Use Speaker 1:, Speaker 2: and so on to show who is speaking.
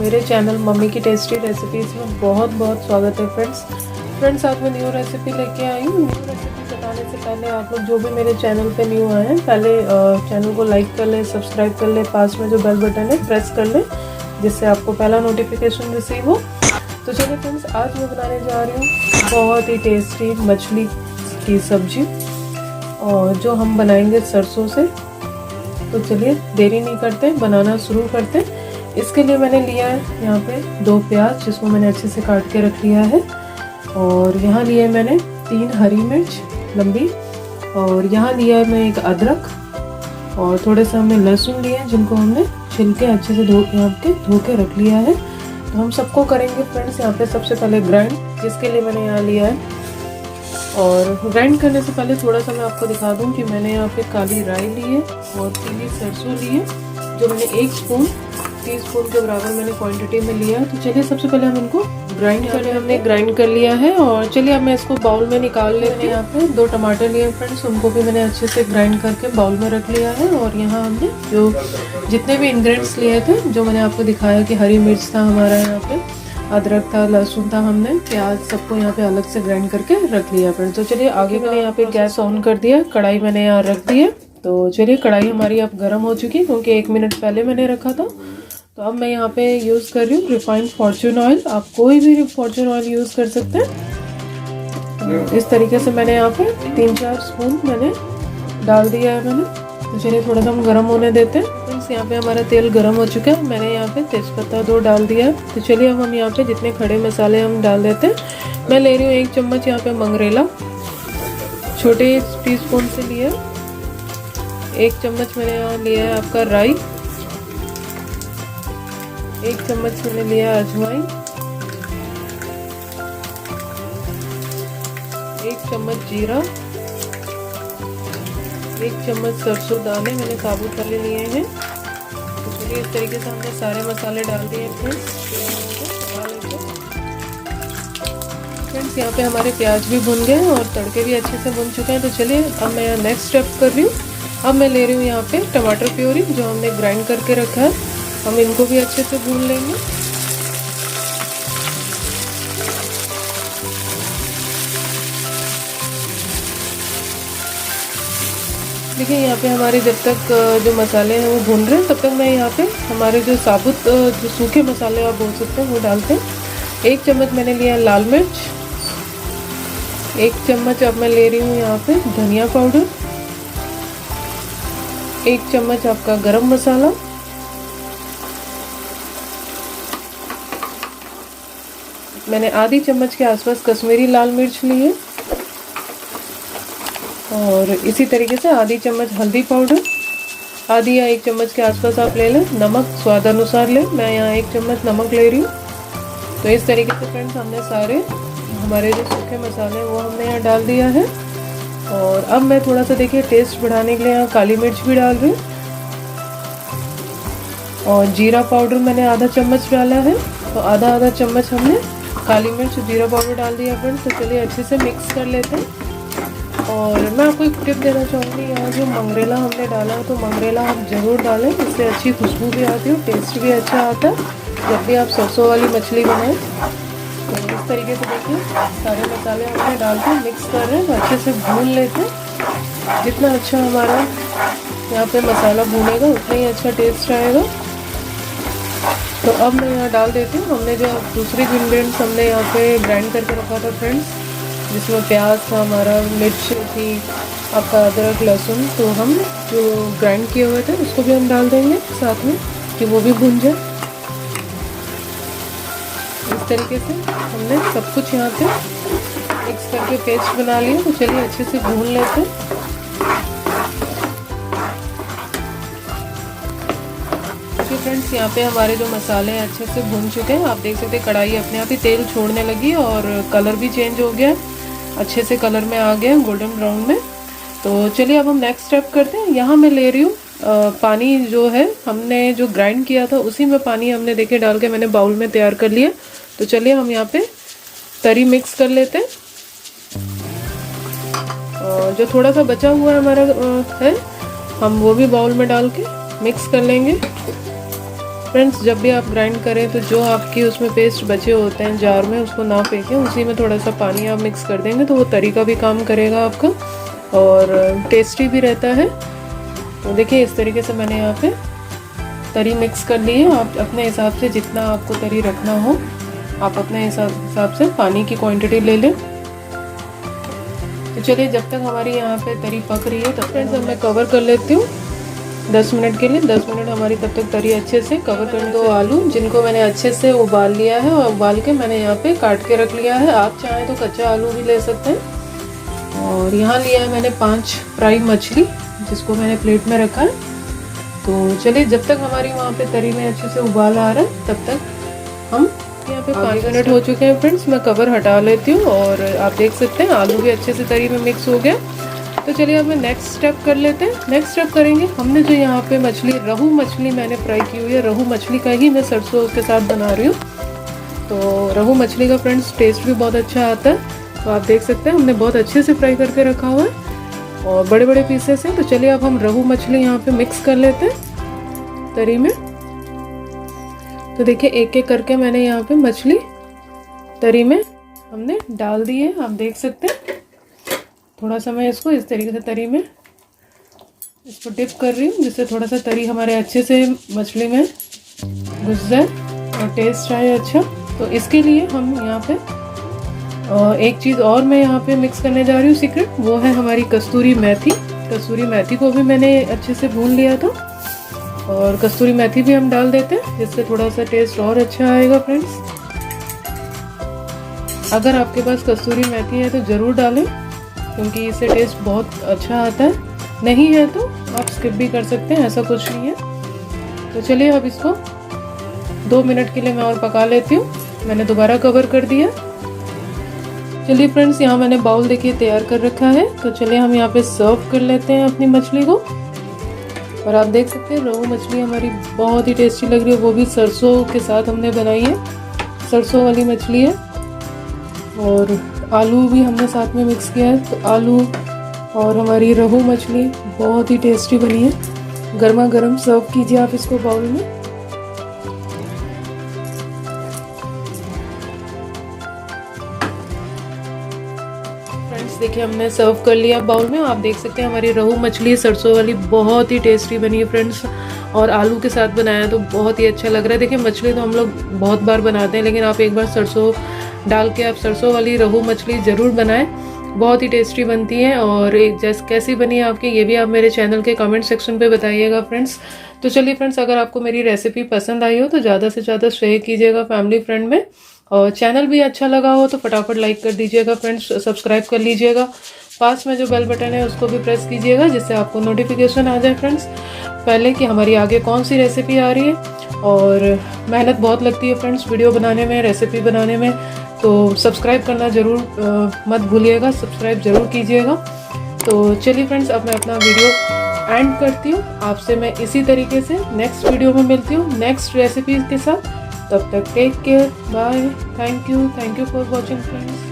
Speaker 1: मेरे channel mummy की tasty recipes में बहुत बहुत स्वागत है फ्रेंड्स आज मैं न्यू रेसिपी लेके आई हूँ। न्यू रेसिपी बताने से पहले आप लोग जो भी मेरे चैनल पे न्यू आए हैं पहले चैनल को लाइक कर ले, सब्सक्राइब कर ले, पास में जो बेल बटन है प्रेस कर ले जिससे आपको पहला नोटिफिकेशन रिसीव हो। तो चलिए फ्रेंड्स, आज मैं बनाने जा रही हूँ बहुत ही टेस्टी मछली की सब्जी और जो हम बनाएंगे सरसों से। तो चलिए देरी नहीं करते, बनाना शुरू करते। इसके लिए मैंने लिया है यहाँ पे 2 प्याज जिसको मैंने अच्छे से काट के रख लिया है, और यहाँ लिया है मैंने 3 हरी मिर्च लंबी, और यहाँ लिया है मैं एक अदरक, और थोड़े से हमने लहसुन लिया है जिनको हमने छिल के अच्छे से धो के रख लिया है। तो हम सबको करेंगे फ्रेंड्स यहाँ पे सबसे पहले ग्राइंड, जिसके लिए मैंने यहाँ लिया है। और ग्राइंड करने से पहले थोड़ा सा मैं आपको दिखा दूं कि मैंने यहाँ पे काली राई ली है और पीली सरसों ली है, जो मैंने 1 टीस्पून के बराबर मैंने क्वांटिटी में लिया है। तो चलिए सबसे पहले हम इनको ग्राइंड कर लें। हमने ग्राइंड कर लिया है और चलिए अब मैं इसको बाउल में निकाल लेते हैं। यहाँ पे 2 टमाटर लिए फ्रेंड्स, उनको भी मैंने अच्छे से ग्राइंड करके बाउल में रख लिया है। और यहाँ हमने जो जितने भी इंग्रेडिएंट्स लिए थे, जो मैंने आपको दिखाया कि हरी मिर्च था हमारा, यहाँ पे अदरक था, लहसुन था, हमने प्याज सबको यहाँ पे अलग से ग्राइंड करके रख लिया फ्रेंड्स। तो चलिए आगे मैंने यहाँ पे गैस ऑन कर दिया, कढ़ाई मैंने यहाँ रख दी है। तो चलिए कढ़ाई हमारी अब गर्म हो चुकी है क्योंकि 1 मिनट पहले मैंने रखा था। तो अब मैं यहाँ पे यूज़ कर रही हूँ रिफाइंड फॉर्चून ऑयल। आप कोई भी फॉर्चून ऑयल यूज़ कर सकते हैं। इस तरीके से मैंने यहाँ पे 3-4 स्पून मैंने डाल दिया है मैंने। तो चलिए थोड़ा सा हम गर्म होने देते हैं फ्रेंड्स। यहाँ पे हमारा तेल गर्म हो चुका है, मैंने यहाँ पे तेज़पत्ता 2 डाल दिया है। तो चलिए अब हम यहाँ पे जितने खड़े मसाले हम डाल देते हैं। मैं ले रही हूँ 1 चम्मच यहाँ पे मंगरेला, छोटे टीस्पून से लिया। 1 चम्मच मैंने यहाँ लिया है आपका राई, 1 चम्मच मैंने लिया अजवाइन, 1 चम्मच जीरा, 1 चम्मच सरसों दाने मैंने साबुत वाले लिए हैं। तो चलिए इस तरीके से हमने सारे मसाले डाल दिए फ्रेंड्स। यहाँ पे हमारे प्याज भी भुन गए और तड़के भी अच्छे से भुन चुके हैं। तो चलिए अब मैं यहाँ नेक्स्ट स्टेप कर रही हूँ। अब मैं ले रही हूँ यहाँ पे टमाटर प्यूरी जो हमने ग्राइंड करके रखा है, हम इनको भी अच्छे से भून लेंगे। देखिए यहाँ पे हमारे जब तक जो मसाले हैं वो भून रहे हैं, तब तक मैं यहाँ पे हमारे जो साबुत जो सूखे मसाले आप बोल सकते हैं वो डालते हैं। 1 चम्मच मैंने लिया लाल मिर्च, 1 चम्मच अब मैं ले रही हूँ यहाँ पे धनिया पाउडर, 1 चम्मच आपका गरम मसाला, मैंने आधी चम्मच के आसपास कश्मीरी लाल मिर्च ली है, और इसी तरीके से आधी चम्मच हल्दी पाउडर, आधी या 1 चम्मच के आसपास आप ले लें। नमक स्वाद अनुसार लें, मैं यहाँ 1 चम्मच नमक ले रही हूँ। तो इस तरीके से फ्रेंड्स हमने सारे हमारे जो सूखे मसाले हैं वो हमने यहाँ डाल दिया है। और अब मैं थोड़ा सा देखिए टेस्ट बढ़ाने के लिए यहाँ काली मिर्च भी डाल रही हूँ, और जीरा पाउडर मैंने आधा चम्मच डाला है। तो आधा चम्मच हमने काली मिर्च जीरा पाउडर डाल दिया फ्रेंड्स। तो चलिए अच्छे से मिक्स कर लेते हैं। और मैं आपको एक टिप देना चाहूँगी, यहाँ जो मंगरेला हमने डाला है तो मंगरेला आप ज़रूर डालें, इससे अच्छी खुशबू भी आती है, टेस्ट भी अच्छा आता है जब भी आप सरसों वाली मछली बनाएं। तो इस तरीके से देखिए सारे मसाले हमने डाल के मिक्स कर रहे हैं, तो अच्छे से भून लेते हैं। जितना अच्छा हमारा यहाँ पे मसाला भूनेगा उतना ही अच्छा टेस्ट आएगा। तो अब मैं यहाँ डाल देती हूँ हमने जो दूसरे इंग्रेडिएंट्स हमने यहाँ पे ग्राइंड करके रखा था फ्रेंड्स, जिसमें प्याज था हमारा, मिर्च थी, आपका अदरक लहसुन। तो हम जो ग्राइंड किए हुए थे उसको भी हम डाल देंगे साथ में कि वो भी भून जाए। इस तरीके से हमने सब कुछ यहाँ पे मिक्स करके पेस्ट बना लिया। तो चलिए अच्छे से भून लेते हैं। फ्रेंड्स यहाँ पे हमारे जो मसाले हैं अच्छे से भून चुके हैं, आप देख सकते हैं कढ़ाई अपने आप ही तेल छोड़ने लगी और कलर भी चेंज हो गया, अच्छे से कलर में आ गया गोल्डन ब्राउन में। तो चलिए अब हम नेक्स्ट स्टेप करते हैं। यहाँ मैं ले रही हूँ पानी जो है हमने जो ग्राइंड किया था उसी में पानी हमने देखिए डाल के मैंने बाउल में तैयार कर लिया। तो चलिए हम यहाँ पे तरी मिक्स कर लेते हैं, और जो थोड़ा सा बचा हुआ है हमारा है हम वो भी बाउल में डाल के मिक्स कर लेंगे। फ्रेंड्स जब भी आप ग्राइंड करें तो जो आपकी उसमें पेस्ट बचे होते हैं जार में, उसको ना फेंकें, उसी में थोड़ा सा पानी आप मिक्स कर देंगे तो वो तरी का भी काम करेगा आपका और टेस्टी भी रहता है। तो देखिए इस तरीके से मैंने यहाँ पे तरी मिक्स कर ली है। आप अपने हिसाब से जितना आपको तरी रखना हो आप अपने हिसाब से पानी की क्वांटिटी ले लें। तो चलिए जब तक हमारी यहाँ पे तरी पक रही है तब फ्रेंड्स अब मैं कवर कर लेती हूँ 10 मिनट के लिए। 10 मिनट हमारी तब तक तरी अच्छे से कवर कर। 2 आलू जिनको मैंने अच्छे से उबाल लिया है और उबाल के मैंने यहाँ पे काट के रख लिया है। आप चाहें तो कच्चा आलू भी ले सकते हैं। और यहाँ लिया है मैंने 5 फ्राई मछली जिसको मैंने प्लेट में रखा है। तो चलिए जब तक हमारी वहाँ पे तरी में अच्छे से उबाल आ रहा है तब तक हम यहाँ पे 5 मिनट हो चुके हैं फ्रेंड्स। मैं कवर हटा लेती हूँ और आप देख सकते हैं आलू भी अच्छे से तरी में मिक्स हो गया। तो चलिए अब मैं नेक्स्ट स्टेप कर लेते हैं। नेक्स्ट स्टेप करेंगे हमने जो यहाँ पे मछली रोहू मछली मैंने फ्राई की हुई है, रोहू मछली का ही मैं सरसों के साथ बना रही हूँ। तो रोहू मछली का फ्रेंड्स टेस्ट भी बहुत अच्छा आता है। तो आप देख सकते हैं हमने बहुत अच्छे से फ्राई करके रखा हुआ है और बड़े बड़े पीसेस हैं। तो चलिए अब हम रोहू मछली यहाँ पे मिक्स कर लेते हैं तरी में। तो देखिए एक एक करके मैंने यहाँ पे मछली तरी में हमने डाल दी है, आप देख सकते हैं। थोड़ा सा मैं इसको इस तरीके से तरी में इसको डिप कर रही हूँ जिससे थोड़ा सा तरी हमारे अच्छे से मछली में घुस जाए और टेस्ट आए अच्छा। तो इसके लिए हम यहाँ पे एक चीज़ और मैं यहाँ पे मिक्स करने जा रही हूँ सीक्रेट, वो है हमारी कस्तूरी मेथी। कस्तूरी मेथी को भी मैंने अच्छे से भून लिया था और कस्तूरी मेथी भी हम डाल देते हैं जिससे थोड़ा सा टेस्ट और अच्छा आएगा फ्रेंड्स। अगर आपके पास कस्तूरी मेथी है तो ज़रूर डालें क्योंकि इससे टेस्ट बहुत अच्छा आता है। नहीं है तो आप स्किप भी कर सकते हैं, ऐसा कुछ नहीं है। तो चलिए अब इसको 2 मिनट के लिए मैं और पका लेती हूँ। मैंने दोबारा कवर कर दिया। चलिए फ्रेंड्स यहाँ मैंने बाउल देखिए तैयार कर रखा है। तो चलिए हम यहाँ पे सर्व कर लेते हैं अपनी मछली को। और आप देख सकते हैं रोहू मछली हमारी बहुत ही टेस्टी लग रही है, वो भी सरसों के साथ हमने बनाई है। सरसों वाली मछली है और आलू भी हमने साथ में मिक्स किया है। तो आलू और हमारी रोहू मछली बहुत ही टेस्टी बनी है। गर्मा गर्म सर्व कीजिए आप इसको बाउल में। फ्रेंड्स देखिए हमने सर्व कर लिया बाउल में। आप देख सकते हैं हमारी रोहू मछली सरसों वाली बहुत ही टेस्टी बनी है फ्रेंड्स और आलू के साथ बनाया तो बहुत ही अच्छा लग रहा है। देखिए मछली तो हम लोग बहुत बार बनाते हैं लेकिन आप एक बार सरसों डाल के आप सरसों वाली रोहू मछली ज़रूर बनाएं, बहुत ही टेस्टी बनती है। और एक कैसी बनी है आपकी ये भी आप मेरे चैनल के कमेंट सेक्शन पे बताइएगा फ्रेंड्स। तो चलिए फ्रेंड्स अगर आपको मेरी रेसिपी पसंद आई हो तो ज़्यादा से ज़्यादा शेयर कीजिएगा फैमिली फ्रेंड में, और चैनल भी अच्छा लगा हो तो फटाफट लाइक कर दीजिएगा फ्रेंड्स, सब्सक्राइब कर लीजिएगा। पास में जो बेल बटन है उसको भी प्रेस कीजिएगा जिससे आपको नोटिफिकेशन आ जाए फ्रेंड्स पहले कि हमारी आगे कौन सी रेसिपी आ रही है। और मेहनत बहुत लगती है फ्रेंड्स वीडियो बनाने में, रेसिपी बनाने में, तो सब्सक्राइब करना ज़रूर मत भूलिएगा, सब्सक्राइब ज़रूर कीजिएगा। तो चलिए फ्रेंड्स अब मैं अपना वीडियो एंड करती हूँ। आपसे मैं इसी तरीके से नेक्स्ट वीडियो में मिलती हूँ नेक्स्ट रेसिपीज़ के साथ। तब तक take care, bye, thank you for watching friends.